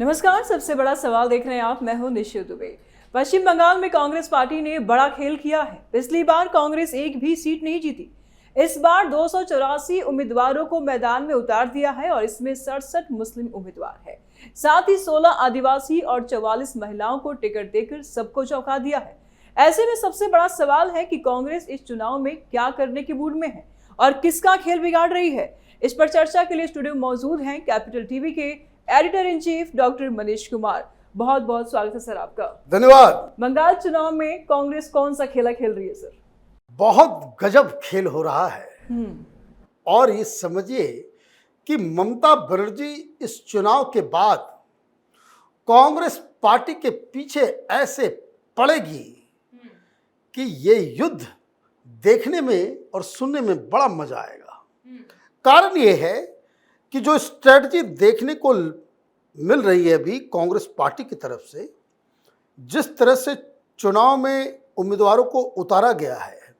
नमस्कार। सबसे बड़ा सवाल देख रहे हैं आप। मैं हूं निशु दुबे। पश्चिम बंगाल में कांग्रेस पार्टी ने बड़ा खेल किया है। पिछली बार कांग्रेस एक भी सीट नहीं जीती। इस बार 284 उम्मीदवारों को मैदान में उतार दिया है और इसमें 67 मुस्लिम उम्मीदवार है। साथ ही 16 आदिवासी और 44 महिलाओं को टिकट देकर सबको चौंका दिया है। ऐसे में सबसे बड़ा सवाल है कि कांग्रेस इस चुनाव में क्या करने के मूड में है और किसका खेल बिगाड़ रही है। इस पर चर्चा के लिए स्टूडियो में मौजूद हैं कैपिटल टीवी के editor in chief doctor Manish Kumar. बहुत बहुत स्वागत है सर आपका। धन्यवाद। बंगाल चुनाव में कांग्रेस कौन सा खेला खेल रही है सर? बहुत गजब खेल हो रहा है। और ये समझिए कि ममता बनर्जी इस चुनाव के बाद कांग्रेस पार्टी के पीछे ऐसे पड़ेगी कि ये युद्ध देखने में और सुनने में बड़ा मजा आएगा। कारण ये है कि जो स्ट्रेटजी देखने को मिल रही है अभी कांग्रेस पार्टी की तरफ से, जिस तरह से चुनाव में उम्मीदवारों को उतारा गया है,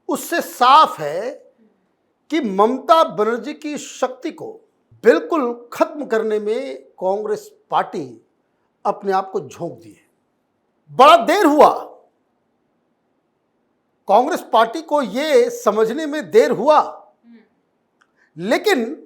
उससे साफ है कि ममता बनर्जी की शक्ति को बिल्कुल खत्म करने में कांग्रेस पार्टी अपने आप को झोंक दी है। बड़ा देर हुआ, कांग्रेस पार्टी को यह समझने में देर हुआ, लेकिन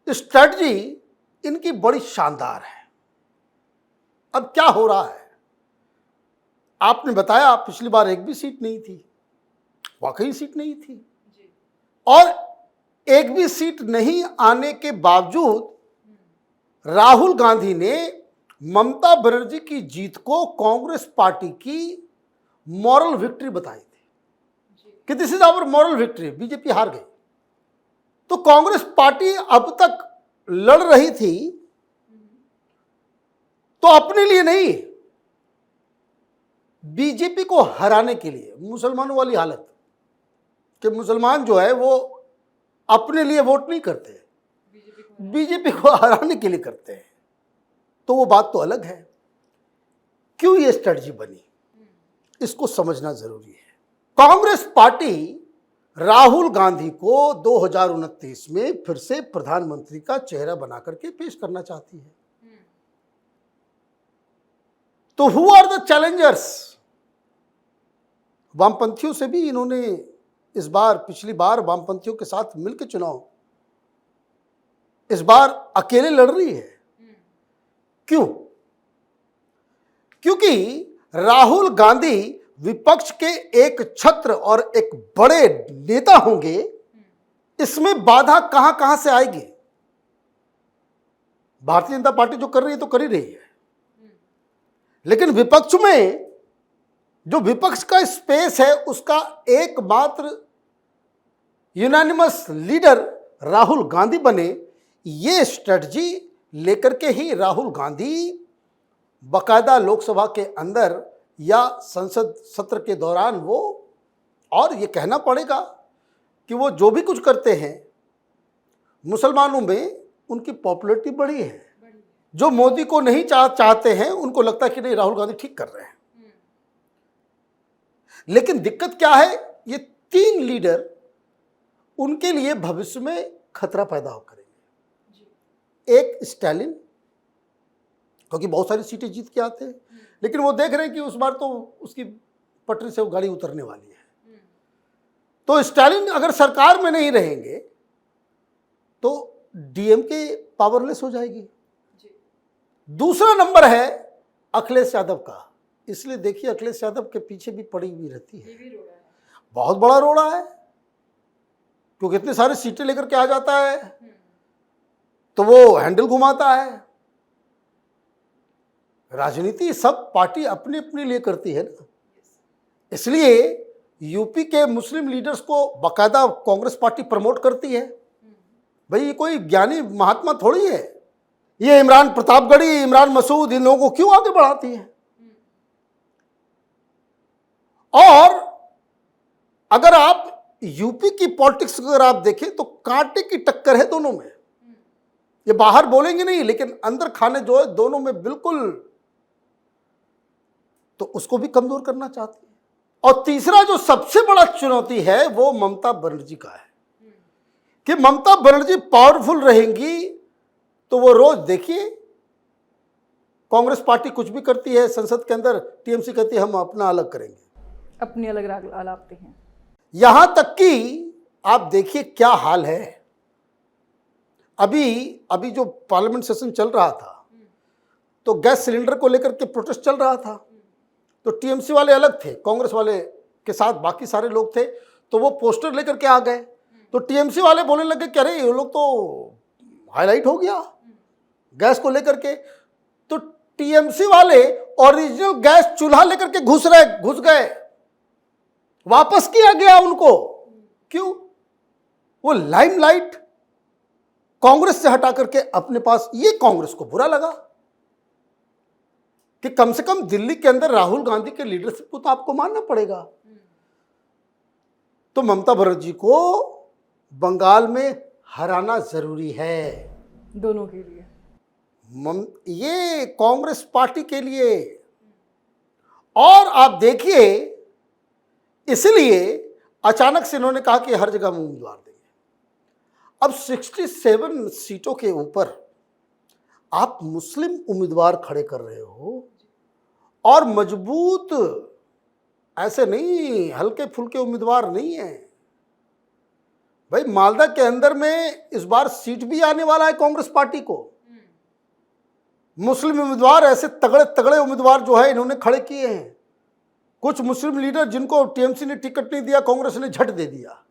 स्ट्रेटजी इनकी बड़ी शानदार है। अब क्या हो रहा है, आपने बताया पिछली बार एक भी सीट नहीं थी, वाकई सीट नहीं थी। और एक भी सीट नहीं आने के बावजूद राहुल गांधी ने ममता बनर्जी की जीत को कांग्रेस पार्टी की मॉरल विक्ट्री बताई थी कि this is our moral victory. BJP हार गई। तो कांग्रेस पार्टी अब तक लड़ रही थी तो अपने लिए नहीं, बीजेपी को हराने के लिए। मुसलमानों वाली हालत कि मुसलमान जो है वो अपने लिए वोट नहीं करते, बीजेपी को हराने के लिए करते हैं। तो वो बात तो अलग है। क्यों ये स्ट्रेटजी बनी, इसको समझना जरूरी है। कांग्रेस पार्टी राहुल गांधी को 2029 में फिर से प्रधानमंत्री का चेहरा बनाकर के पेश करना चाहती है। तो हु आर द चैलेंजर्स? वामपंथियों से भी इन्होंने इस बार, पिछली बार वामपंथियों के साथ मिलकर चुनाव, इस बार अकेले लड़ रही है। क्यों? क्योंकि राहुल गांधी विपक्ष के एक छत्र और एक बड़े नेता होंगे, इसमें बाधा कहां कहां से आएगी? भारतीय जनता पार्टी जो कर रही है तो कर ही रही है, लेकिन विपक्ष में जो विपक्ष का स्पेस है उसका एकमात्र यूनानिमस लीडर राहुल गांधी बने। ये स्ट्रेटजी लेकर के ही राहुल गांधी बाकायदा लोकसभा के अंदर या संसद सत्र के दौरान वो, और ये कहना पड़ेगा कि वो जो भी कुछ करते हैं, मुसलमानों में उनकी पॉपुलैरिटी बढ़ी है। जो मोदी को नहीं चाहते हैं उनको लगता है कि नहीं, राहुल गांधी ठीक कर रहे हैं। लेकिन दिक्कत क्या है, ये तीन लीडर उनके लिए भविष्य में खतरा पैदा करेंगे। एक स्टालिन, क्योंकि बहुत सारी सीटें जीत के आते हैं, लेकिन वो देख रहे हैं कि उस बार तो उसकी पटरी से वो गाड़ी उतरने वाली है। तो स्टालिन अगर सरकार में नहीं रहेंगे तो डीएमके पावरलेस हो जाएगी। दूसरा नंबर है अखिलेश यादव का। इसलिए देखिए अखिलेश यादव के पीछे भी पड़ी हुई रहती है, बहुत बड़ा रोड़ा है, क्योंकि इतने सारे सीटें लेकर के आ जाता है तो वो हैंडल घुमाता है। राजनीति सब पार्टी अपने अपने लिए करती है ना। इसलिए यूपी के मुस्लिम लीडर्स को बाकायदा कांग्रेस पार्टी प्रमोट करती है। भाई ये कोई ज्ञानी महात्मा थोड़ी है। ये इमरान प्रतापगढ़ी, इमरान मसूद, इन लोगों को क्यों आगे बढ़ाती है? और अगर आप यूपी की पॉलिटिक्स अगर आप देखें तो कांटे की टक्कर है दोनों में। ये बाहर बोलेंगे नहीं, लेकिन अंदर खाने जो है दोनों में बिल्कुल, तो उसको भी कमजोर करना चाहती है। और तीसरा जो सबसे बड़ा चुनौती है वो ममता बनर्जी का है कि ममता बनर्जी पावरफुल रहेंगी तो वो रोज देखिए कांग्रेस पार्टी कुछ भी करती है संसद के अंदर, टीएमसी कहती है हम अपना अलग करेंगे, अपनी अलग राग अलापते हैं। यहां तक कि आप देखिए क्या हाल है। अभी जो पार्लियामेंट सेशन चल रहा था तो गैस सिलेंडर को लेकर के प्रोटेस्ट चल रहा था, तो टीएमसी वाले अलग थे, कांग्रेस वाले के साथ बाकी सारे लोग थे, तो वो पोस्टर लेकर के आ गए। तो टीएमसी वाले बोलने लगे कि अरे ये लोग तो हाईलाइट हो गया गैस को लेकर के। तो टीएमसी वाले ओरिजिनल गैस चूल्हा लेकर के घुस गए, वापस किया गया उनको। क्यों? वो लाइमलाइट कांग्रेस से हटा करके अपने पास, ये कांग्रेस को बुरा लगा कि कम से कम दिल्ली के अंदर राहुल गांधी के लीडरशिप को तो आपको मानना पड़ेगा। तो ममता बनर्जी को बंगाल में हराना जरूरी है, दोनों के लिए, ये कांग्रेस पार्टी के लिए। और आप देखिए, इसलिए अचानक से इन्होंने कहा कि हर जगह हम उम्मीदवार देंगे। अब 67 सीटों के ऊपर आप मुस्लिम उम्मीदवार खड़े कर रहे हो, और मजबूत, ऐसे नहीं हल्के फुल्के उम्मीदवार नहीं है भाई। मालदा के अंदर में इस बार सीट भी आने वाला है कांग्रेस पार्टी को। मुस्लिम उम्मीदवार, ऐसे तगड़े तगड़े उम्मीदवार जो है इन्होंने खड़े किए हैं। कुछ मुस्लिम लीडर जिनको टीएमसी ने टिकट नहीं दिया, कांग्रेस ने झट दे दिया।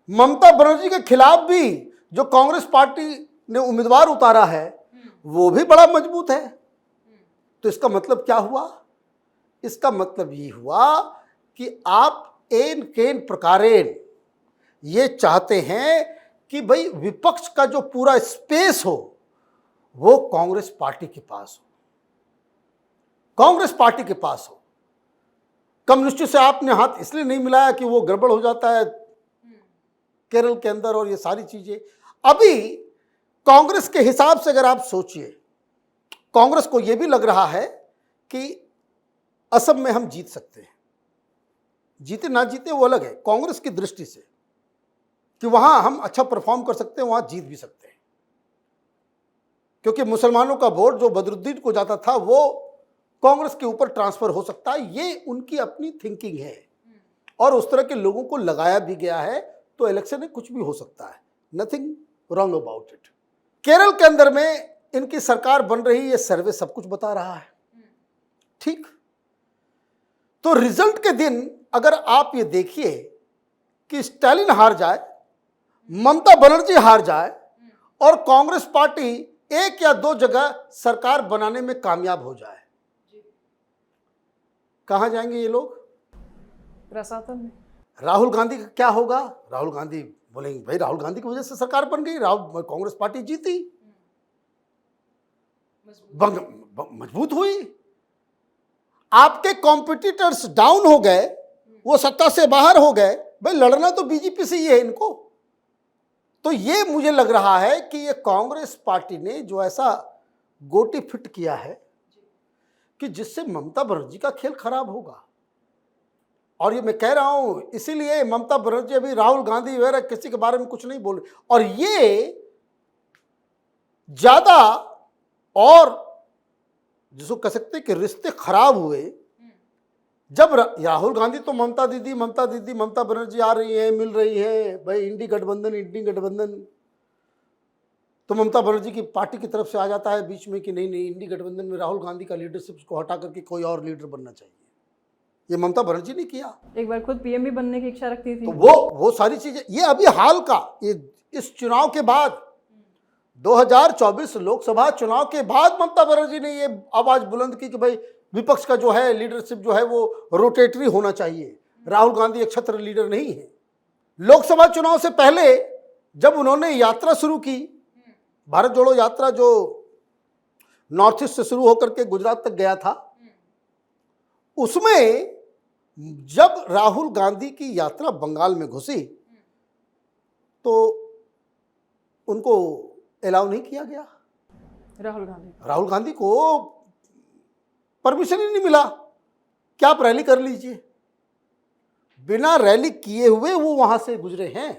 ममता बनर्जी के खिलाफ भी जो कांग्रेस पार्टी ने उम्मीदवार उतारा है वो भी बड़ा मजबूत है। तो इसका मतलब क्या हुआ? इसका मतलब ये हुआ कि आप एन केन प्रकारेण ये चाहते हैं कि भाई विपक्ष का जो पूरा स्पेस हो वो कांग्रेस पार्टी के पास हो, कांग्रेस पार्टी के पास हो। कम्युनिस्टों से आपने हाथ इसलिए नहीं मिलाया कि वो गड़बड़ हो जाता है केरल के अंदर और ये सारी चीजें। अभी कांग्रेस के हिसाब से अगर आप सोचिए, कांग्रेस को यह भी लग रहा है कि असम में हम जीत सकते हैं। जीते ना जीते वो अलग है, कांग्रेस की दृष्टि से कि वहां हम अच्छा परफॉर्म कर सकते हैं, वहां जीत भी सकते हैं। क्योंकि मुसलमानों का वोट जो बदरुद्दीन को जाता था वो कांग्रेस के ऊपर ट्रांसफर हो सकता है, ये उनकी अपनी थिंकिंग है। और उस तरह के लोगों को लगाया भी गया है, तो इलेक्शन में कुछ भी हो सकता है, nothing wrong about it. Kerala के अंदर में इनकी सरकार बन रही, ये सर्वे सब कुछ बता रहा है। ठीक, तो रिजल्ट के दिन अगर आप ये देखिए कि स्टालिन हार जाए, ममता बनर्जी हार जाए और कांग्रेस पार्टी एक या दो जगह सरकार बनाने में कामयाब हो जाए, कहां जाएंगे ये लोग? प्रशासन में। राहुल गांधी का क्या होगा? राहुल गांधी बोलेंगे भाई राहुल गांधी की वजह से सरकार बन गई, कांग्रेस पार्टी जीती, मजबूत हुई। आपके कॉम्पिटिटर्स डाउन हो गए, वो सत्ता से बाहर हो गए, भाई लड़ना तो बीजेपी से ही है इनको। तो ये मुझे लग रहा है कि ये कांग्रेस पार्टी ने जो ऐसा गोटी फिट किया है कि जिससे ममता बनर्जी का खेल खराब होगा। और ये मैं कह रहा हूं, इसीलिए ममता बनर्जी अभी राहुल गांधी वगैरह किसी के बारे में कुछ नहीं बोल रही। और ये ज्यादा, और जिसको कह सकते हैं कि रिश्ते खराब हुए जब राहुल गांधी तो ममता दीदी ममता बनर्जी आ रही है, मिल रही है, भाई इंडी गठबंधन, तो ममता बनर्जी की पार्टी की तरफ से आ जाता है बीच में कि नहीं इंडी गठबंधन में राहुल गांधी का लीडरशिप को हटा करके कोई और लीडर बनना चाहिए। ये ममता बनर्जी ने किया। एक बार खुद पीएम भी बनने की इच्छा रखती थी। तो वो सारी चीजें, ये अभी हाल का, ये इस चुनाव के बाद 2024 लोकसभा चुनाव के बाद ममता बनर्जी ने ये आवाज बुलंद की कि भाई विपक्ष का जो है लीडरशिप जो है वो रोटेटरी होना चाहिए, राहुल गांधी एक छत्र लीडर नहीं है। लोकसभा चुनाव से पहले जब उन्होंने यात्रा शुरू की, भारत जोड़ो यात्रा जो नॉर्थ ईस्ट से शुरू होकर के गुजरात तक गया था, उसमें जब राहुल गांधी की यात्रा बंगाल में घुसी तो उनको अलाउ नहीं किया गया। राहुल गांधी को परमिशन ही नहीं मिला कि आप रैली कर लीजिए। बिना रैली किए हुए वो वहां से गुजरे हैं।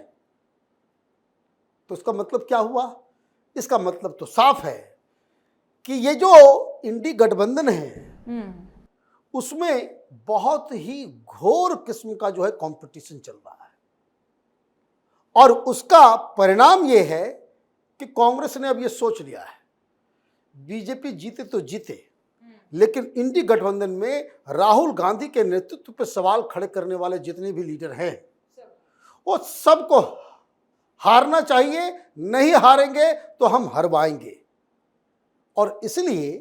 तो इसका मतलब क्या हुआ? इसका मतलब तो साफ है कि ये जो इंडी गठबंधन है उसमें बहुत ही घोर किस्म का जो है कंपटीशन चल रहा है और उसका परिणाम ये है कि कांग्रेस ने अब ये सोच लिया है बीजेपी जीते तो जीते, लेकिन इंडी गठबंधन में राहुल गांधी के नेतृत्व पर सवाल खड़े करने वाले जितने भी लीडर हैं वो सबको हारना चाहिए, नहीं हारेंगे तो हम हरवाएंगे। और इसलिए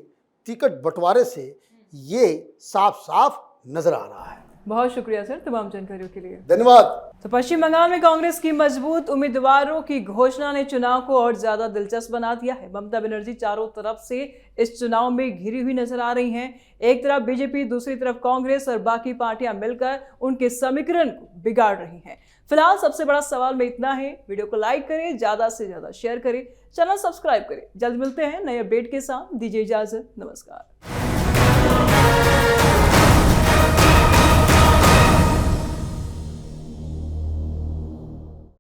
टिकट बंटवारे से ये साफ साफ नजर आ रहा है। बहुत शुक्रिया सर तमाम जानकारियों के लिए। धन्यवाद। तो पश्चिम बंगाल में कांग्रेस की मजबूत उम्मीदवारों की घोषणा ने चुनाव को और ज्यादा दिलचस्प बना दिया है। ममता बनर्जी चारों तरफ से इस चुनाव में घिरी हुई नजर आ रही हैं। एक तरफ बीजेपी, दूसरी तरफ कांग्रेस और बाकी पार्टियां मिलकर उनके समीकरण को बिगाड़ रही हैं। फिलहाल सबसे बड़ा सवाल में इतना है। वीडियो को लाइक करें, ज्यादा से ज्यादा शेयर करें, चैनल सब्सक्राइब करें। जल्द मिलते हैं नए अपडेट के साथ। दीजिए इजाजत, नमस्कार।